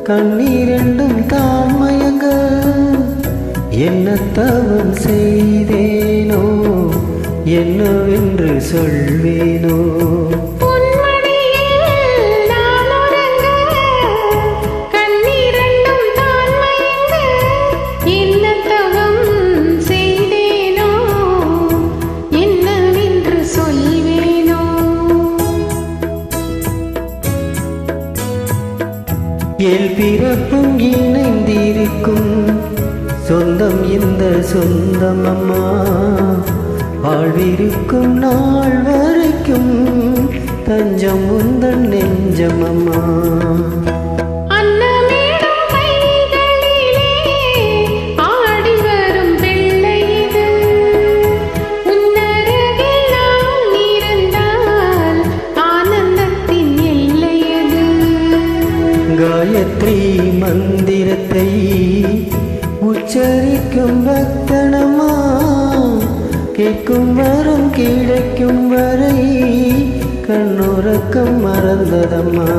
கண்ணீரெண்டும் தான் மயங்க என்ன தவம் செய்தேனோ என்னவென்று சொல்வேனோ ஏழ் பிறப்பும் இணைந்திருக்கும் சொந்தம் இந்த சொந்தம் அம்மா வாழ்விருக்கும் நாள் வரைக்கும் தஞ்சம் உந்தன் நெஞ்சம் அம்மா காயத்ரி மந்திரத்தை உச்சரிக்கும் பக்தனமா கேட்கும் வரம் கிடைக்கும் வரை கண்ணுறக்கம் மறந்ததம்மா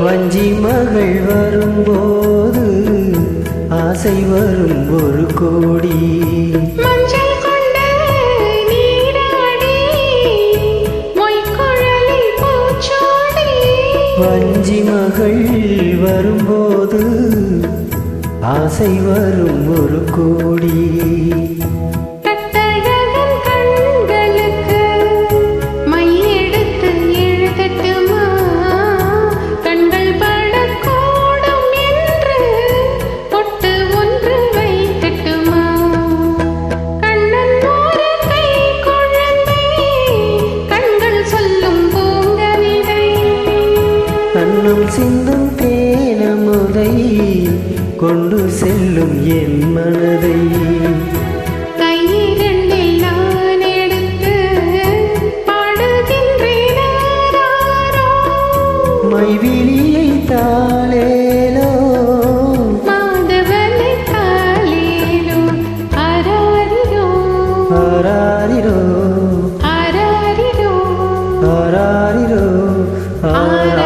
வஞ்சி மகள் வரும்போது ஆசை வரும் ஒரு கோடி வஞ்சி மகள் வரும்போது ஆசை வரும் ஒரு கோடி கண்ணம் சிந்தும் தேனமுதை கொண்டு செல்லும் என் மனதை கையிரண்டில் நான் எடுத்து பாடுகின்றேன் மைவிழியை தாளேலோ மாதவனை தாளேலோ ஆராரிரோ ஆராரிரோ ஆராரிரோ ஆராரிரோ ஆராரிரோ